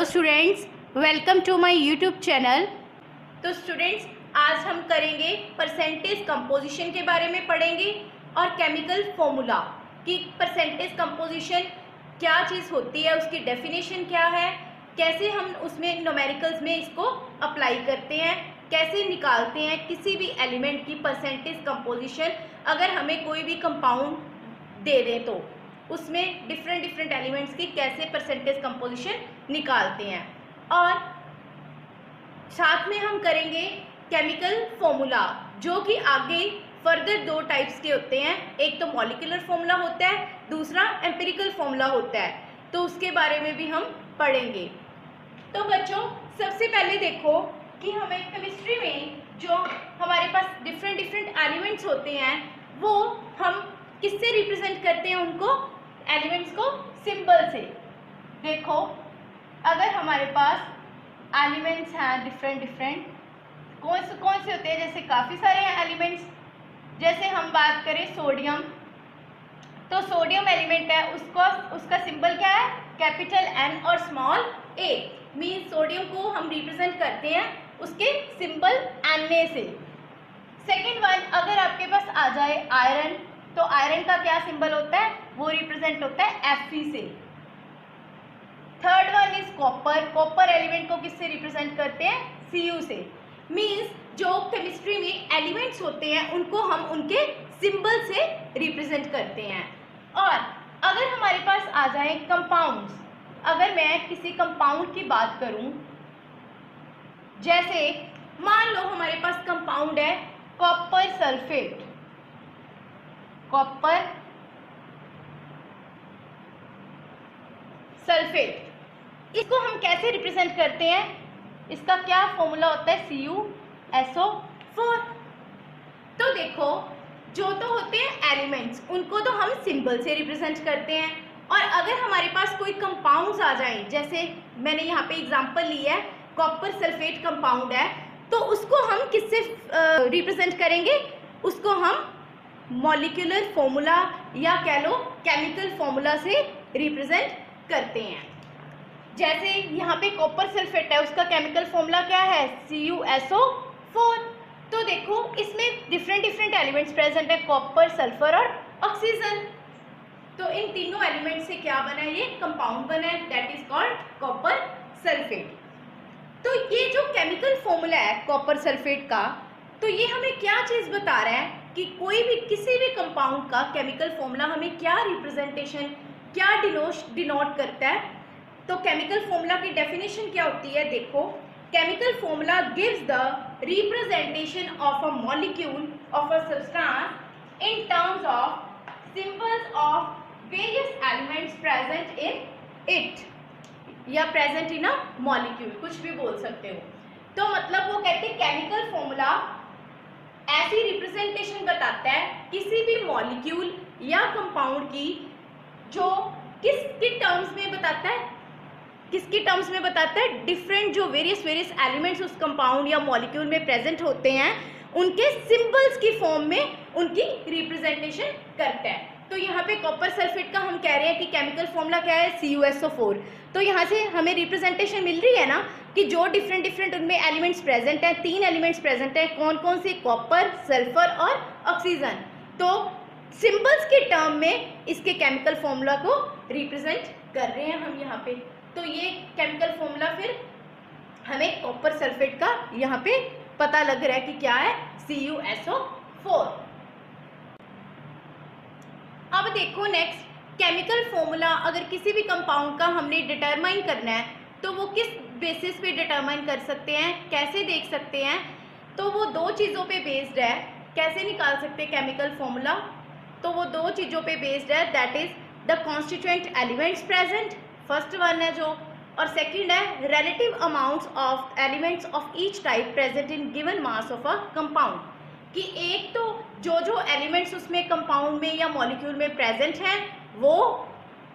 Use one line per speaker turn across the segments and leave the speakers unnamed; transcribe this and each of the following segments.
Students, welcome to my YouTube channel. तो students, आज हम करेंगे परसेंटेज कंपोजिशन के बारे में पढ़ेंगे और केमिकल फॉर्मूला कि परसेंटेज कंपोजिशन क्या चीज़ होती है, उसकी डेफिनेशन क्या है, कैसे हम उसमें न्यूमेरिकल्स में इसको अप्लाई करते हैं, कैसे निकालते हैं किसी भी एलिमेंट की परसेंटेज कंपोजिशन। अगर हमें कोई भी कंपाउंड दे दें तो उसमें डिफरेंट एलिमेंट्स की कैसे परसेंटेज कंपोजिशन निकालते हैं, और साथ में हम करेंगे केमिकल फॉर्मूला, जो कि आगे फर्दर दो टाइप्स के होते हैं। एक तो मॉलिक्यूलर फॉर्मूला होता है, दूसरा एम्पिरिकल फॉर्मूला होता है, तो उसके बारे में भी हम पढ़ेंगे। तो बच्चों, सबसे पहले देखो कि हमें केमिस्ट्री में जो हमारे पास डिफरेंट एलिमेंट्स होते हैं वो हम किससे रिप्रेजेंट करते हैं, उनको एलिमेंट्स को सिंबल से। देखो, अगर हमारे पास एलिमेंट्स हैं डिफरेंट कौन से होते हैं, जैसे काफ़ी सारे हैं एलिमेंट्स। जैसे हम बात करें सोडियम, तो सोडियम एलिमेंट है, उसका सिंबल क्या है, कैपिटल एन और स्मॉल ए। मीन सोडियम को हम रिप्रेजेंट करते हैं उसके सिंबल Na से। सेकेंड वन, अगर आपके पास आ जाए आयरन, तो आयरन का क्या सिंबल होता है, वो रिप्रेजेंट होता है Fe से। Third one is copper. Copper element को किससे रिप्रेजेंट करते हैं, Cu से। मींस जो केमिस्ट्री में एलिमेंट्स होते हैं उनको हम उनके सिंबल से रिप्रेजेंट करते हैं। और अगर हमारे पास आ जाए कंपाउंड्स, अगर मैं किसी कंपाउंड की बात करूं, जैसे मान लो हमारे पास कंपाउंड है कॉपर सल्फेट। कॉपर सल्फेट, इसको हम कैसे रिप्रेजेंट करते हैं, इसका क्या फॉर्मूला होता है, CuSO4। तो देखो, जो तो होते हैं एलिमेंट्स उनको तो हम सिंबल से रिप्रेजेंट करते हैं, और अगर हमारे पास कोई कंपाउंड्स आ जाएं, जैसे मैंने यहाँ पे एग्जांपल ली है कॉपर सल्फेट कंपाउंड है, तो उसको हम किससे रिप्रेजेंट करेंगे, उसको हम मॉलिक्यूलर फॉर्मूला या कह लो केमिकल फॉर्मूला से रिप्रेजेंट करते हैं। जैसे यहाँ पे कॉपर सल्फेट है, उसका केमिकल फॉर्मूला क्या है, CuSO4। तो देखो, इसमें डिफरेंट एलिमेंट्स प्रेजेंट है, कॉपर, सल्फर और ऑक्सीजन। तो इन तीनों एलिमेंट से क्या बना है, ये कंपाउंड बना है, that is called copper sulphate. तो ये जो केमिकल फॉर्मूला है कॉपर सल्फेट का, तो ये हमें क्या चीज बता रहा है कि कोई भी किसी भी कंपाउंड का केमिकल फॉर्मूला हमें क्या रिप्रेजेंटेशन, क्या डिनोट करता है। तो केमिकल फॉर्मूला की डेफिनेशन क्या होती है, देखो, chemical formula gives the representation of a molecule of a substance in terms of symbols of various elements present in it, या प्रेजेंट इन अ मॉलिक्यूल, कुछ भी बोल सकते हो। तो मतलब वो कहते हैं केमिकल फॉर्मूला ऐसी रिप्रेजेंटेशन बताता है किसी भी मॉलिक्यूल या कंपाउंड की, जो किसकी टर्म्स में बताता है, किसकी टर्म्स में बताता है, डिफरेंट जो वेरियस एलिमेंट्स उस कंपाउंड या मॉलिक्यूल में प्रेजेंट होते हैं, उनके सिंबल्स की फॉर्म में उनकी रिप्रेजेंटेशन करता है। तो यहाँ पे कॉपर सल्फेट का हम कह रहे हैं कि केमिकल फॉर्मूला क्या है, CuSO4। तो यहाँ से हमें रिप्रेजेंटेशन मिल रही है ना कि जो डिफरेंट उनमें एलिमेंट्स प्रेजेंट हैं, 3 एलिमेंट्स प्रेजेंट हैं, कौन कौन से, कॉपर, सल्फर और ऑक्सीजन। तो सिंबल्स के टर्म में इसके केमिकल फॉर्मूला को रिप्रेजेंट कर रहे हैं हम यहाँ पे। तो ये केमिकल फॉर्मूला फिर हमें कॉपर सल्फेट का यहाँ पे पता लग रहा है कि क्या है, CuSO4। अब देखो नेक्स्ट, केमिकल फॉर्मूला अगर किसी भी कंपाउंड का हमने डिटरमाइन करना है, तो वो किस बेसिस पे डिटरमाइन कर सकते हैं, कैसे देख सकते हैं, तो वो दो चीज़ों पे बेस्ड है। कैसे निकाल सकते हैं केमिकल फॉर्मूला, तो वो दो चीज़ों पे बेस्ड है, that is the constituent elements present, first one है जो, और सेकंड है relative amounts of elements of each type present in given mass of a compound. कि एक तो जो एलिमेंट्स उसमें कंपाउंड में या मॉलिक्यूल में प्रेजेंट हैं वो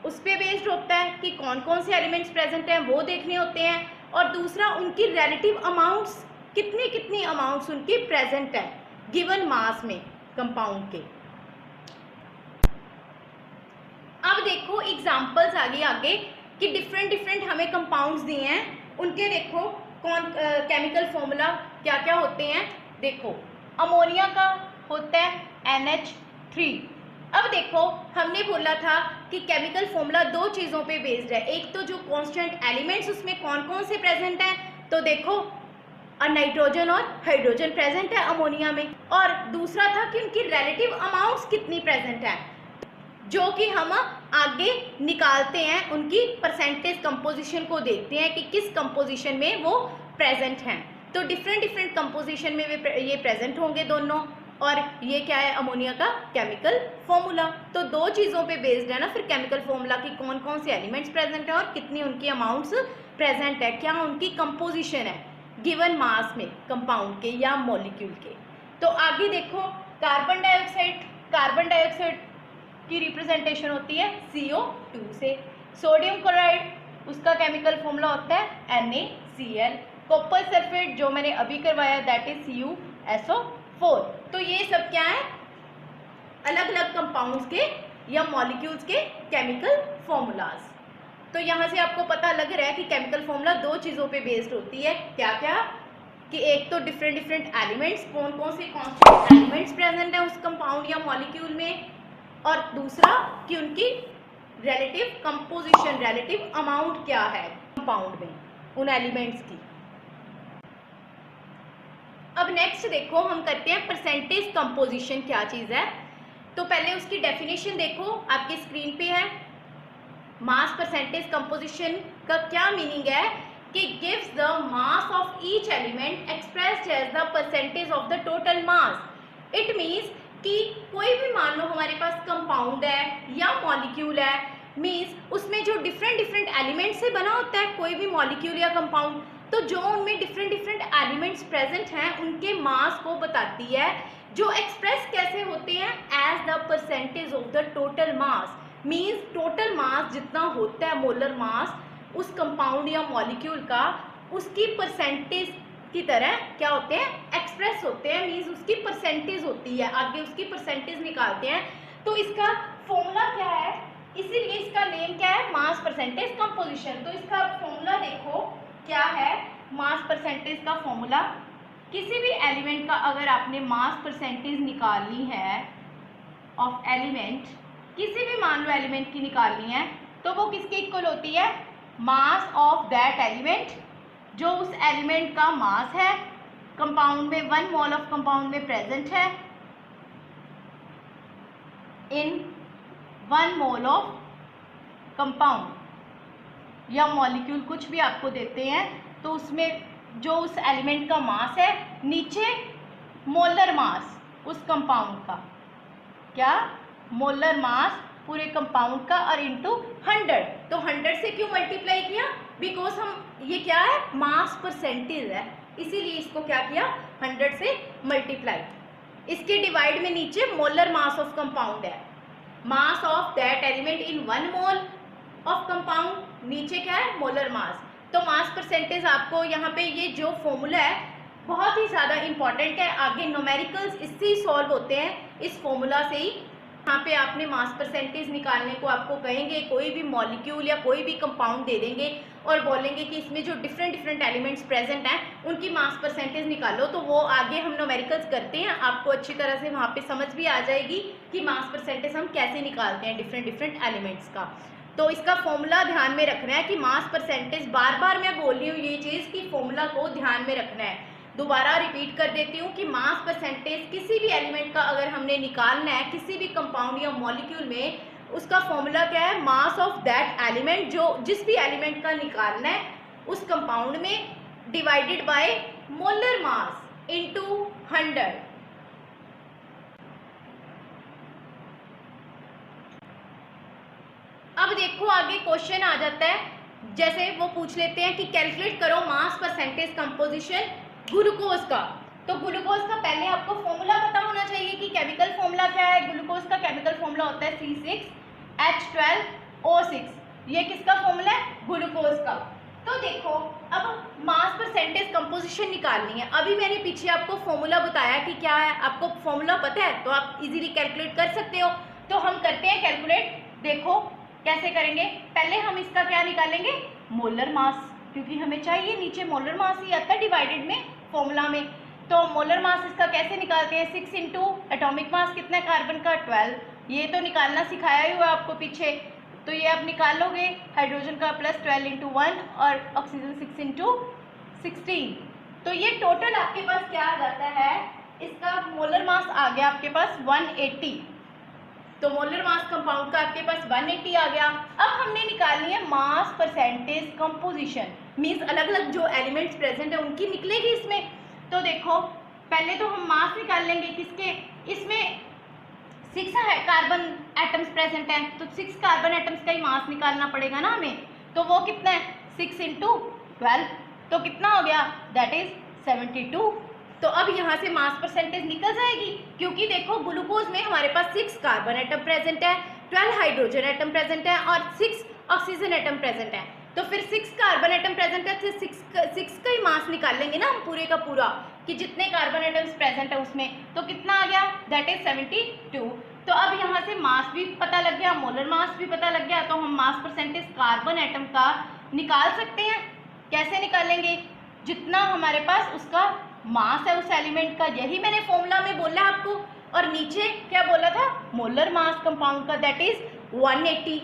उस पर बेस्ड होता है कि कौन कौन से एलिमेंट्स प्रेजेंट हैं, वो देखने होते हैं, और दूसरा उनकी रिलेटिव अमाउंट्स, कितनी अमाउंट्स उनकी प्रेजेंट है गिवन मास में कंपाउंड के। अब देखो एग्जाम्पल्स आगे कि डिफरेंट डिफरेंट हमें कंपाउंड्स दिए हैं, उनके देखो कौन केमिकल फॉर्मूला क्या क्या होते हैं। देखो अमोनिया का होता है NH3। अब देखो हमने बोला था कि केमिकल फॉर्मूला दो चीज़ों पे बेस्ड है, एक तो जो कांस्टेंट एलिमेंट्स उसमें कौन कौन से प्रेजेंट हैं, तो देखो नाइट्रोजन और हाइड्रोजन प्रेजेंट है अमोनिया में, और दूसरा था कि उनकी रिलेटिव अमाउंट्स कितनी प्रेजेंट है, जो कि हम आगे निकालते हैं, उनकी परसेंटेज कंपोजिशन को देखते हैं कि किस कंपोजिशन में वो प्रेजेंट हैं। तो डिफरेंट डिफरेंट कंपोजिशन में ये प्रेजेंट होंगे दोनों, और ये क्या है अमोनिया का केमिकल फॉर्मूला। तो दो चीज़ों पे बेस्ड है ना फिर केमिकल फॉर्मूला की, कौन कौन से एलिमेंट्स प्रेजेंट है और कितनी उनकी अमाउंट्स प्रेजेंट है, क्या उनकी कंपोजिशन है गिवन मास में कंपाउंड के या मॉलिक्यूल के। तो आगे देखो कार्बन डाइऑक्साइड की रिप्रेजेंटेशन होती है CO2 से। सोडियम क्लोराइड उसका केमिकल फॉर्मूला होता है NaCl। कॉपर सल्फेट जो मैंने अभी करवाया दैट इज CuSO4। तो ये सब क्या है अलग अलग कंपाउंड्स के या मॉलिक्यूल्स के केमिकल फॉर्मूलाज। तो यहाँ से आपको पता लग रहा है कि केमिकल फॉर्मूला दो चीज़ों पे बेस्ड होती है, क्या क्या, कि एक तो डिफरेंट डिफरेंट एलिमेंट्स, कौन कौन से कॉन्स्टेंट एलिमेंट्स प्रेजेंट है उस कंपाउंड या मॉलिक्यूल में, और दूसरा कि उनकी रिलेटिव कंपोजिशन, रिलेटिव अमाउंट क्या है कंपाउंड में उन एलिमेंट्स की। अब नेक्स्ट देखो हम करते हैं परसेंटेज कंपोजिशन क्या चीज़ है। तो पहले उसकी डेफिनेशन देखो आपकी स्क्रीन पे है। मास परसेंटेज कंपोजिशन का क्या मीनिंग है कि gives the mass of each element expressed as the percentage of the total mass. It means कि कोई भी मान लो हमारे पास कंपाउंड है या मॉलिक्यूल है, मीन्स उसमें जो डिफरेंट डिफरेंट एलिमेंट से बना होता है कोई भी मॉलिक्यूल या कंपाउंड, तो जो उनमें डिफरेंट डिफरेंट एलिमेंट्स प्रेजेंट हैं उनके मास को बताती है, जो एक्सप्रेस कैसे होते हैं as the percentage of the total mass. Means total mass जितना होता है मोलर मास उस कंपाउंड या मॉलिक्यूल का, उसकी परसेंटेज की तरह क्या होते हैं एक्सप्रेस होते हैं, मीन्स उसकी परसेंटेज होती है, आगे उसकी परसेंटेज निकालते हैं। तो इसका फॉर्मूला क्या है, इसीलिए इसका नेम क्या है मास परसेंटेज कंपोजिशन। तो इसका फॉर्मूला देखो क्या है, मास परसेंटेज का फॉर्मूला, किसी भी एलिमेंट का अगर आपने मास परसेंटेज निकालनी है ऑफ एलिमेंट, किसी भी मान लो एलिमेंट की निकालनी है, तो वो किसके इक्वल होती है, मास ऑफ दैट एलिमेंट, जो उस एलिमेंट का मास है कंपाउंड में, 1 मोल ऑफ कंपाउंड में प्रेजेंट है इन 1 मोल ऑफ कंपाउंड या मॉलिक्यूल, कुछ भी आपको देते हैं तो उसमें जो उस एलिमेंट का मास है, नीचे मोलर मास उस कंपाउंड का, क्या मोलर मास पूरे कंपाउंड का, और इनटू 100। तो 100 से क्यों मल्टीप्लाई किया, बिकॉज हम ये क्या है मास परसेंटेज है, इसीलिए इसको क्या किया 100 से मल्टीप्लाई। इसके डिवाइड में नीचे मोलर मास ऑफ कंपाउंड है, mass of that element in 1 mole of compound, नीचे क्या है मोलर मास। तो मास परसेंटेज आपको यहाँ पे ये जो फॉर्मूला है बहुत ही ज़्यादा इंपॉर्टेंट है, आगे न्यूमेरिकल्स इससे ही सॉल्व होते हैं, इस फॉर्मूला से ही। यहाँ पे आपने मास परसेंटेज निकालने को आपको कहेंगे, कोई भी मॉलिक्यूल या कोई भी कंपाउंड दे देंगे और बोलेंगे कि इसमें जो डिफरेंट डिफरेंट एलिमेंट्स प्रेजेंट हैं उनकी मास परसेंटेज निकालो, तो वो आगे हम न्यूमेरिकल्स करते हैं, आपको अच्छी तरह से वहाँ पे समझ भी आ जाएगी कि मास परसेंटेज हम कैसे निकालते हैं डिफरेंट डिफरेंट एलिमेंट्स का। तो इसका फॉर्मूला ध्यान में रखना है कि मास परसेंटेज, बार बार मैं बोल रही हूँ ये चीज़ कि फॉर्मूला को ध्यान में रखना है। दोबारा रिपीट कर देती हूँ कि मास परसेंटेज किसी भी एलिमेंट का अगर हमने निकालना है किसी भी कंपाउंड या मॉलिक्यूल में, उसका फॉर्मूला क्या है मास ऑफ दैट एलिमेंट, जो जिस भी एलिमेंट का निकालना है उस कंपाउंड में, divided by molar mass into 100। अब देखो आगे क्वेश्चन आ जाता है, जैसे वो पूछ लेते हैं कि कैलकुलेट करो मास परसेंटेज कंपोजिशन ग्लूकोज का। तो ग्लूकोज का पहले आपको फॉर्मूला पता होना चाहिए कि केमिकल फॉर्मूला क्या है। ग्लूकोज का केमिकल फॉर्मूला होता है C6H12O6। ये किसका फॉर्मूला है, ग्लूकोज का। तो देखो अब मास परसेंटेज कंपोजिशन निकालनी है। अभी मैंने पीछे आपको फॉर्मूला बताया कि क्या है, आपको फॉर्मूला पता है तो आप इजीली कैलकुलेट कर सकते हो। तो हम करते हैं कैलकुलेट। देखो कैसे करेंगे, पहले हम इसका क्या निकालेंगे, मोलर मास, क्योंकि हमें चाहिए, नीचे मोलर मास ही आता है डिवाइडेड में फॉर्मूला में। तो मोलर मास इसका कैसे निकालते हैं, 6 इंटू एटोमिक मास कितना है कार्बन का 12, ये तो निकालना सिखाया ही हुआ आपको पीछे, तो ये आप निकाल लोगे, हाइड्रोजन का प्लस 12 इंटू 1 और ऑक्सीजन 6 इंटू 16। तो ये टोटल आपके पास क्या आ जाता है, इसका मोलर मास आ गया आपके पास 180। तो मोलर मास कंपाउंड का आपके पास 180 आ गया। अब हमने निकालनी है मास परसेंटेज कंपोजिशन, मींस अलग अलग जो एलिमेंट्स प्रेजेंट है उनकी निकलेगी इसमें। तो देखो पहले तो हम मास निकाल लेंगे किसके, इसमें 6 है कार्बन एटम्स प्रेजेंट हैं, तो 6 कार्बन एटम्स का ही मास निकालना पड़ेगा ना हमें। तो वो कितना है 6 इंटू 12, तो कितना हो गया, दैट इज 72। तो अब यहाँ से मास परसेंटेज निकल जाएगी, क्योंकि देखो ग्लूकोज में हमारे पास 6 कार्बन एटम प्रेजेंट है, 12 हाइड्रोजन एटम प्रेजेंट है और 6 ऑक्सीजन एटम प्रेजेंट है। तो फिर 6 कार्बन एटम प्रेजेंट है, तो 6 का ही मास निकाल लेंगे ना हम पूरे का पूरा, कि जितने कार्बन एटम्स प्रेजेंट है उसमें, तो कितना आ गया, दैट इज 72। तो अब यहाँ से मास भी पता लग गया, मोलर मास भी पता लग गया, तो हम मास परसेंटेज कार्बन एटम का निकाल सकते हैं। कैसे निकालेंगे, जितना हमारे पास उसका मास है उस एलिमेंट का, यही मैंने फॉर्मूला में बोला आपको, और नीचे क्या बोला था, मोलर मास कंपाउंड का, दैट इज 180।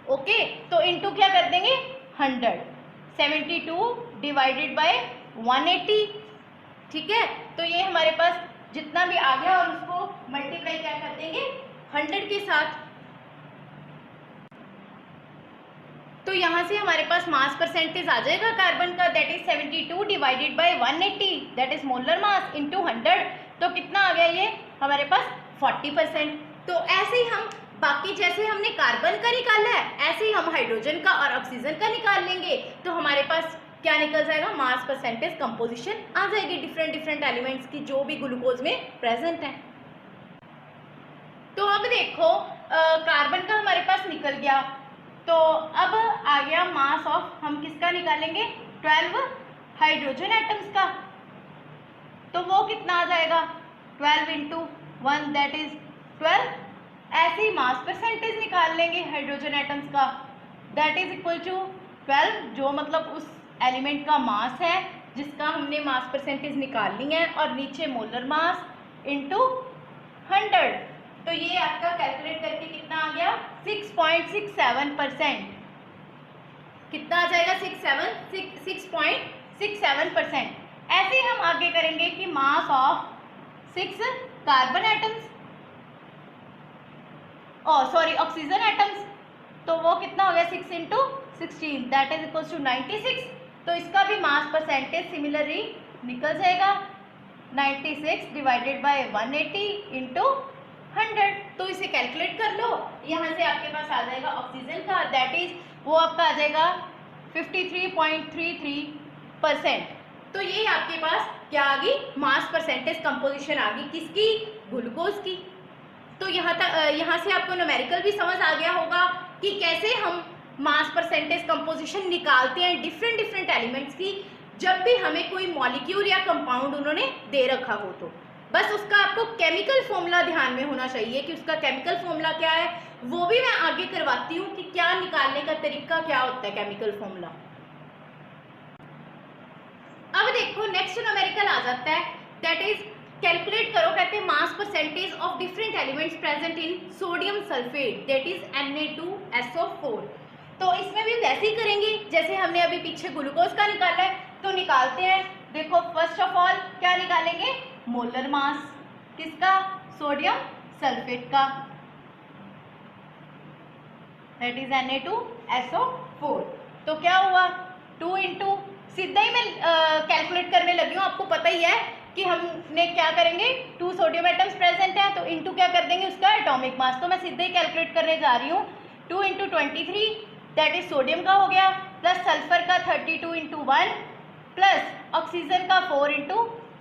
ओके, तो इनटू क्या कर देंगे 100, 72 डिवाइडेड बाय 180, ठीक है। तो ये हमारे पास जितना भी आ गया और उसको मल्टीप्लाई क्या कर देंगे 100 के साथ। तो यहाँ से हमारे पास मास परसेंटेज आ जाएगा कार्बन का, that is 72 divided by 180, that is molar mass into 100। तो कितना आ गया ये हमारे पास 40%। तो ऐसे ही हम बाकी जैसे हमने कार्बन का निकाला है ऐसे ही हम हाइड्रोजन का और ऑक्सीजन का निकाल लेंगे, तो हमारे पास क्या निकल जाएगा, मास परसेंटेज कंपोजिशन आ जाएगी डिफरेंट एलिमेंट्स की जो भी ग्लूकोज में प्रेजेंट है। तो अब देखो कार्बन का हमारे पास निकल गया, तो अब आ गया मास ऑफ, हम किसका निकालेंगे 12 हाइड्रोजन एटम्स का, तो वो कितना आ जाएगा 12 इंटू 1 दैट इज 12। ऐसे ही मास परसेंटेज निकाल लेंगे हाइड्रोजन एटम्स का, दैट इज इक्वल टू 12, जो मतलब उस एलिमेंट का मास है जिसका हमने मास परसेंटेज निकालनी है, और नीचे मोलर मास इनटू 100। तो ये आपका कैलकुलेट करके कितना आ गया 6.67%। कितना आ जाएगा 6.67%। ऐसे ही हम आगे करेंगे कि mass of 6 carbon atoms, sorry oxygen atoms, तो वो कितना हो गया 6 into 16 that is equal to 96। तो इसका भी मास परसेंटेज सिमिलरली निकल जाएगा 96 डिवाइडेड बाय 180 इंटू 100। तो इसे कैलकुलेट कर लो, यहाँ से आपके पास आ जाएगा ऑक्सीजन का, दैट इज वो आपका आ जाएगा 53.33%। तो ये आपके पास क्या आ गई, मास परसेंटेज कंपोजिशन आ गई किसकी, ग्लूकोज की। तो यहाँ से आपको न्यूमेरिकल भी समझ आ गया होगा कि कैसे हम मास परसेंटेज कंपोजिशन निकालते हैं डिफरेंट एलिमेंट्स की, जब भी हमें कोई मॉलिक्यूल या कंपाउंड उन्होंने दे रखा हो। तो बस उसका आपको केमिकल फॉर्मूला ध्यान में होना चाहिए कि उसका केमिकल फॉर्मूला क्या है, वो भी मैं आगे करवाती हूँ कि क्या निकालने का तरीका क्या होता है केमिकल फॉर्मूला। अब देखो नेक्स्ट न्यूमेरिकल आ जाता है, दैट इज कैलकुलेट करो, कहते हैं mass percentage of different elements present in sodium sulphate that is Na2SO4। तो इसमें भी वैसे ही करेंगे जैसे हमने अभी पीछे ग्लूकोज का निकाला है, तो निकालते हैं। देखो फर्स्ट ऑफ ऑल क्या निकालेंगे, मोलर मास किसका, सोडियम सल्फेट का, दैट इज Na2SO4। तो क्या हुआ 2 इंटू, सीधा ही मैं कैलकुलेट करने लगी हूँ, आपको पता ही है कि हमने क्या करेंगे 2 सोडियम एटम्स प्रेजेंट हैं, तो इंटू क्या कर देंगे उसका एटॉमिक मास। तो मैं सीधे ही कैलकुलेट करने जा रही हूँ, 2 इंटू 23 दैट इज सोडियम का हो गया, प्लस सल्फर का 32 इंटू 1 प्लस ऑक्सीजन का 4 इंटू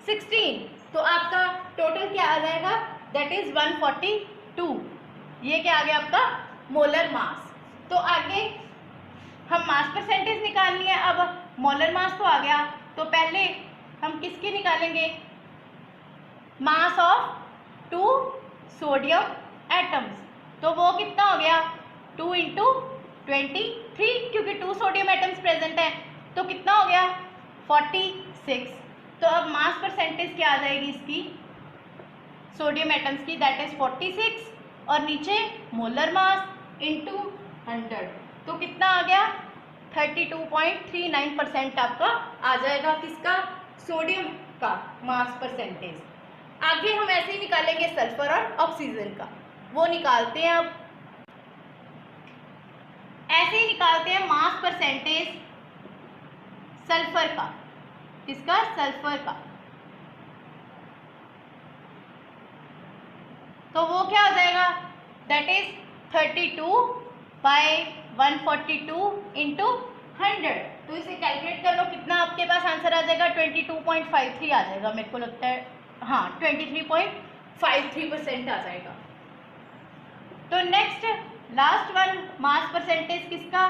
16। तो आपका टोटल क्या आ जाएगा, दैट इज 142। ये क्या आ गया आपका मोलर मास। तो आगे हम मास परसेंटेज निकालनी है। अब मोलर मास तो आ गया, तो पहले हम किसकी निकालेंगे, मास ऑफ 2 सोडियम एटम्स। तो वो कितना हो गया 2 इंटू 23, क्योंकि 2 सोडियम एटम्स प्रेजेंट हैं, तो कितना हो गया 46। तो अब मास परसेंटेज क्या आ जाएगी इसकी सोडियम एटम्स की, दैट इज 46, और नीचे मोलर मास इंटू 100, तो कितना आ गया 32.39% आपका आ जाएगा किसका, सोडियम का मास परसेंटेज। आगे हम ऐसे ही निकालेंगे सल्फर और ऑक्सीजन का, वो निकालते हैं। अब ऐसे ही निकालते हैं मास परसेंटेज सल्फर का, किसका, सल्फर का। तो वो क्या हो जाएगा, दैट इज 32/142 इंटू 100। तो इसे कैलकुलेट कर लो, कितना आपके पास आंसर आ जाएगा, 22.53 आ जाएगा, मेरे को लगता है, हाँ 23.53% आ जाएगा। तो next last one, mass percentage किसका,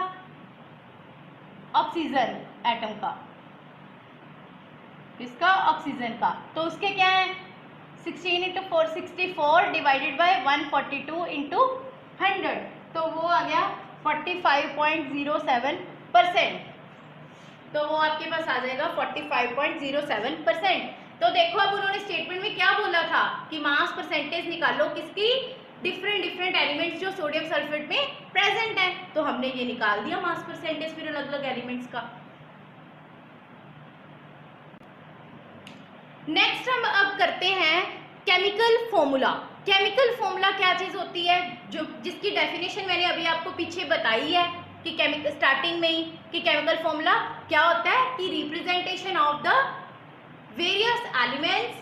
ऑक्सीजन एटम का, किसका, ऑक्सीजन का। तो उसके क्या है 16 इंटू 464 डिवाइडेड बाई 142 इंटू 100, तो वो आ गया 45.07%। तो वो आपके पास आ जाएगा 45.07%। तो देखो अब उन्होंने स्टेटमेंट में क्या बोला था कि मास परसेंटेज निकालो किसकी, डिफरेंट एलिमेंट्स जो सोडियम सल्फेट में प्रेजेंट है, तो हमने ये निकाल दिया मास परसेंटेज फिर अलग अलग एलिमेंट्स का। नेक्स्ट हम अब करते हैं केमिकल फॉर्मूला। केमिकल फॉर्मूला क्या चीज होती है, जो जिसकी डेफिनेशन मैंने अभी आपको पीछे बताई है कि केमिकल स्टार्टिंग में ही, कि केमिकल फॉर्मूला क्या होता है कि representation of the various elements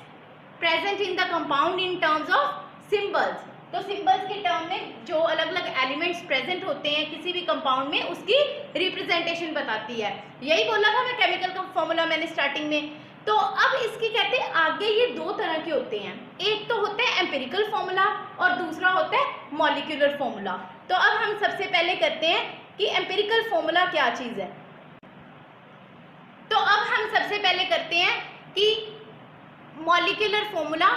present in the compound in terms of symbols. तो सिंबल्स के टर्म में जो अलग अलग एलिमेंट्स प्रेजेंट होते हैं किसी भी कंपाउंड में, उसकी रिप्रेजेंटेशन बताती है। यही बोला था मैं केमिकल का फॉर्मूला मैंने स्टार्टिंग में। तो अब इसकी कहते हैं आगे ये दो तरह के होते हैं, एक तो होता है एम्पिरिकल फॉर्मूला और दूसरा होता है मॉलिक्यूलर फॉर्मूला। तो अब हम सबसे पहले करते हैं कि एम्पिरिकल फॉर्मूला क्या चीज है। तो अब हम सबसे पहले करते हैं कि मॉलिक्यूलर फॉर्मूला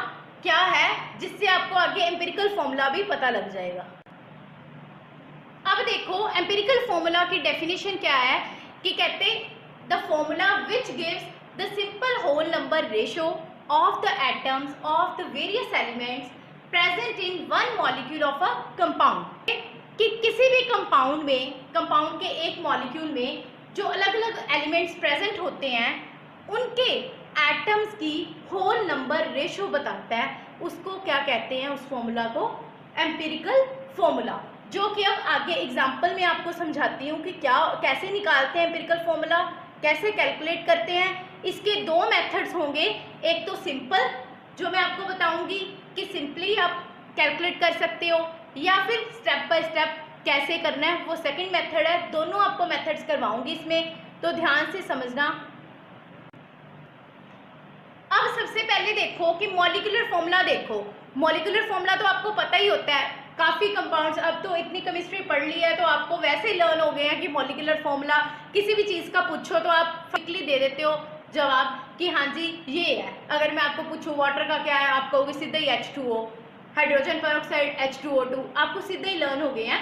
क्या है, जिससे आपको आगे एम्पिरिकल फॉर्मूला भी पता लग जाएगा। अब देखो एम्पिरिकल फॉर्मूला की डेफिनेशन क्या है कि कहते the formula which gives the simple whole number ratio of the atoms of the various elements present in one molecule of a compound। कि किसी भी कंपाउंड में, कंपाउंड के एक मॉलिक्यूल में जो अलग अलग एलिमेंट्स प्रेजेंट होते हैं उनके एटम्स की होल नंबर रेशो बताता है, उसको क्या कहते हैं, उस फॉर्मूला को एम्पिरिकल फॉर्मूला। जो कि अब आगे एग्जांपल में आपको समझाती हूँ कि क्या कैसे निकालते हैं एम्पिरिकल फॉर्मूला, कैसे कैलकुलेट करते हैं। इसके दो मेथड्स होंगे, एक तो सिंपल जो मैं आपको बताऊंगी कि सिंपली आप कैलकुलेट कर सकते हो, या फिर स्टेप बाय स्टेप कैसे करना है वो सेकंड मेथड है। दोनों आपको मेथड्स करवाऊंगी इसमें, तो ध्यान से समझना। अब सबसे पहले देखो कि मॉलिक्यूलर फॉर्मूला देखो। मॉलिक्यूलर फॉर्मूला तो आपको पता ही होता है, काफ़ी कंपाउंड्स, अब तो इतनी केमिस्ट्री पढ़ ली है तो आपको वैसे ही लर्न हो गए हैं कि मॉलिक्यूलर फॉर्मूला किसी भी चीज़ का पूछो तो आप क्विकली दे देते हो जवाब कि हाँ जी ये है। अगर मैं आपको पूछूं वाटर का क्या है, आप कहोगे सीधे ही H2O, हाइड्रोजन पेरोक्साइड H2O2, आपको सीधे ही लर्न हो गए हैं।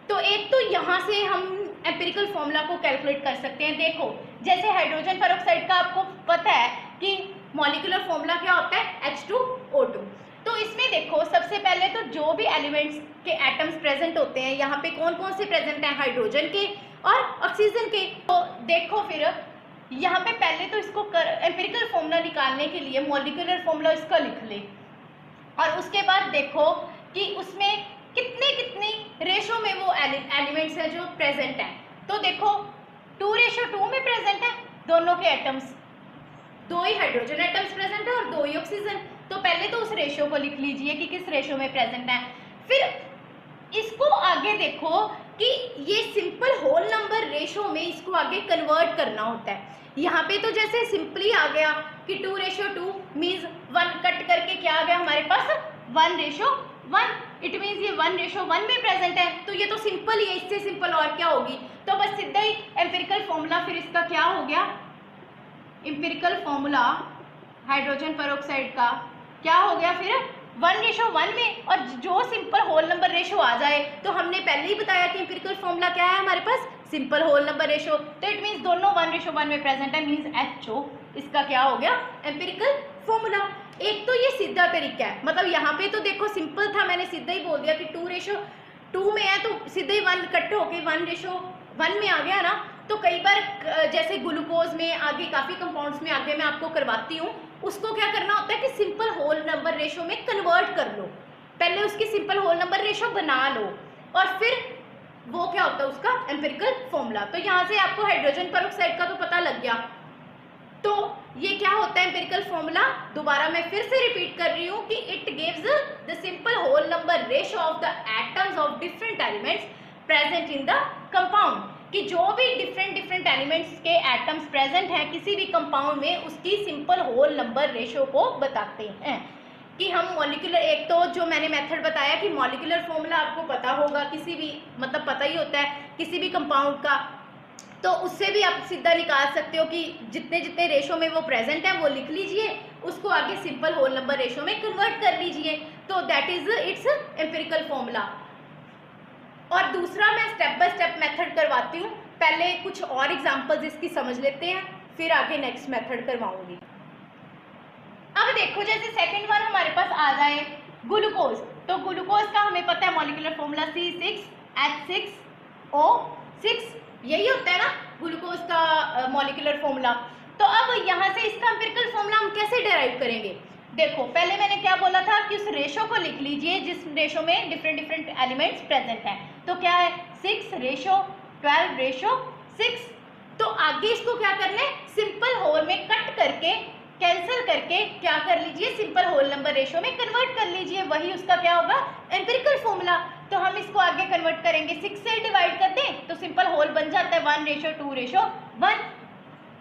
तो एक तो यहाँ से हम एम्पिरिकल फॉर्मूला को कैलकुलेट कर सकते हैं। देखो जैसे हाइड्रोजन पेरोक्साइड का आपको पता है कि मॉलिक्यूलर फॉर्मूला क्या होता है H2O2। तो इसमें देखो सबसे पहले तो जो भी एलिमेंट्स के एटम्स प्रेजेंट होते हैं, यहाँ पे कौन कौन से प्रेजेंट हैं, हाइड्रोजन के और ऑक्सीजन के। तो देखो फिर यहाँ पे पहले तो इसको एम्पिरिकल फॉर्मूला निकालने के लिए मॉलिक्यूलर फॉर्मूला इसका लिख ले, और उसके बाद देखो कि उसमें कितनी रेशो में वो एलिमेंट्स हैं जो प्रेजेंट हैं। तो देखो 2:2 में प्रेजेंट है दोनों के एटम्स, 2 ही हाइड्रोजन एटम्स प्रेजेंट है और 2 ही ऑक्सीजन। तो पहले तो उस रेशो को लिख लीजिए कि किस रेशो में प्रेजेंट है। फिर इसको आगे देखो कि ये सिंपल होल नंबर रेशो में इसको आगे कन्वर्ट करना होता है। यहाँ पे तो जैसे सिंपली आ गया कि 2:2 मीन्स 1 कट करके क्या आ गया हमारे पास 1:1, इट मीन्स ये 1:1 में प्रेजेंट है। तो ये तो सिंपल ही है, इससे सिंपल और क्या होगी। तो बस सीधा ही एम्पिरिकल फॉर्मूला फिर इसका क्या हो गया, एम्पिरिकल फॉर्मूला हाइड्रोजन पेरोक्साइड का क्या हो गया फिर 1:1 में, और जो सिंपल होल नंबर रेशो आ जाए तो हमने पहले ही बताया कि एम्पिरिकल फॉर्मूला क्या है हमारे पास, सिंपल होल नंबर रेशो। तो इट मीन्स दोनों 1:1 में प्रेजेंट है, मीन्स HO इसका क्या हो गया, एम्पिरिकल फॉर्मूला। एक तो ये सीधा तरीका है, मतलब यहाँ पे तो देखो सिंपल था, मैंने सीधा ही बोल दिया कि 2:2 में है तो सीधे ही 1 इकट्ठे होके 1:1 में आ गया ना। तो कई बार जैसे ग्लूकोज में आगे काफ़ी कंपाउंड्स में आगे मैं आपको करवाती हूँ, उसको क्या करना होता है कि सिंपल होल नंबर रेशो में कन्वर्ट कर लो, पहले उसकी सिंपल होल नंबर रेशो बना लो और फिर वो क्या होता है उसका एम्पिरिकल फॉर्मूला। तो यहाँ से आपको हाइड्रोजन पेरोक्साइड का तो पता लग गया। तो ये क्या होता है एम्पिरिकल फॉर्मूला, दोबारा मैं फिर से रिपीट कर रही हूँ कि it gives the simple whole number ratio of the atoms of different elements present in the compound, कि जो भी डिफरेंट एलिमेंट्स के एटम्स प्रेजेंट हैं किसी भी कंपाउंड में, उसकी सिंपल होल नंबर रेशो को बताते हैं। कि हम मॉलिक्यूलर, एक तो जो मैंने मेथड बताया कि मॉलिक्यूलर फॉर्मूला आपको पता होगा, किसी भी मतलब पता ही होता है किसी भी कंपाउंड का, तो उससे भी आप सीधा निकाल सकते हो कि जितने जितने रेशो में वो प्रेजेंट है वो लिख लीजिए, उसको आगे सिंपल होल नंबर रेशो में कन्वर्ट कर लीजिए, तो that is it's empirical formula. और दूसरा मैं स्टेप बाय स्टेप मेथड करवाती हूँ, पहले कुछ और एग्जांपल्स इसकी समझ लेते हैं, फिर आगे नेक्स्ट मेथड करवाऊंगी। अब देखो जैसे सेकंड वन हमारे पास आ जाए ग्लूकोज, तो ग्लूकोज का हमें पता है मॉलिक्यूलर फॉर्मूला C6H6O6, यही होता है ना ग्लूकोज का मॉलिक्यूलर फॉर्मूला। तो अब यहाँ से इसका एम्पिरिकल फॉर्मूला हम कैसे डिराइव करेंगे, देखो पहले मैंने क्या बोला था कि उस रेशो को लिख लीजिए जिस रेशो में डिफरेंट एलिमेंट्स प्रेजेंट हैं। तो क्या है 6:12:6। तो आगे इसको क्या करना है, सिंपल होल में कट करके कैंसिल करके क्या कर लीजिए, सिंपल होल नंबर रेशो में कन्वर्ट कर लीजिए, वही उसका क्या होगा एम्पिरिकल फॉर्मूला। तो हम इसको आगे कन्वर्ट करेंगे, 6 से डिवाइड कर दें तो सिंपल होल बन जाता है 1:2:1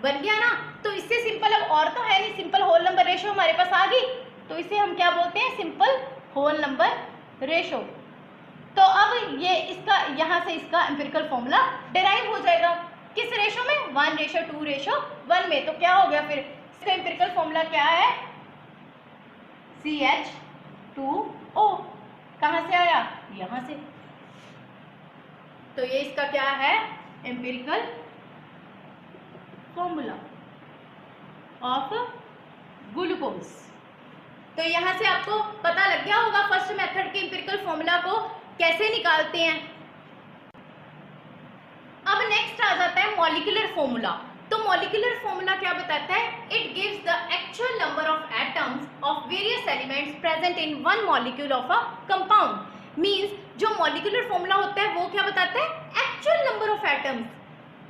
बन गया ना। तो इससे सिंपल अब और तो है नहीं, सिंपल होल नंबर रेशो हमारे पास आ गई, तो इसे हम क्या बोलते हैं सिंपल होल नंबर रेशो। तो अब ये इसका यहाँ से इसका एम्पिरिकल फॉर्मूला डिराइव हो जाएगा, किस रेशो में 1:2:1 में। तो क्या हो गया फिर इसका एम्पिरिकल फॉर्मूला क्या है, CH2O, कहाँ से आया, यहाँ से। तो ये इसका क्या है एम्पिरिकल फॉर्मूला ऑफ ग्लूकोज। तो यहाँ से आपको पता लग गया होगा फर्स्ट मेथड के एम्पिरिकल फॉर्मूला को कैसे निकालते हैं। अब नेक्स्ट आ जाता है मॉलिक्यूलर फॉर्मूला। तो मॉलिक्यूलर फॉर्मूला क्या बताता है, it gives the actual number of atoms of various elements present in one molecule of a compound. Means जो मॉलिक्यूलर फॉर्मूला होता है वो क्या बताता है, एक्चुअल नंबर ऑफ एटम्स,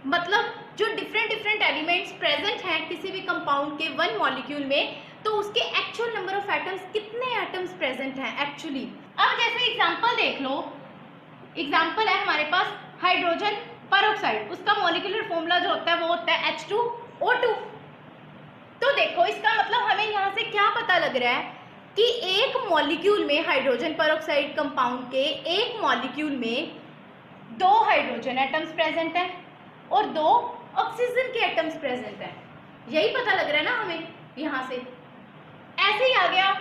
मतलब जो डिफरेंट एलिमेंट्स प्रेजेंट हैं किसी भी कंपाउंड के वन मॉलिक्यूल में, तो उसके एक्चुअल नंबर ऑफ एटम्स, कितने एटम्स प्रेजेंट हैं एक्चुअली। अब जैसे एग्जांपल देख लो, एग्जांपल है हमारे पास हाइड्रोजन पेरोक्साइड, उसका मॉलिक्यूलर फॉर्मूला जो होता है वो होता है H2O2। तो देखो इसका मतलब हमें यहाँ से क्या पता लग रहा है कि एक मॉलिक्यूल में, हाइड्रोजन पेरोक्साइड कंपाउंड के एक मॉलिक्यूल में 2 हाइड्रोजन एटम्स प्रेजेंट हैं और 2 ऑक्सीजन के एटम्स प्रेजेंट हैं, यही पता लग रहा है ना हमें यहाँ से। ऐसे ही आ गया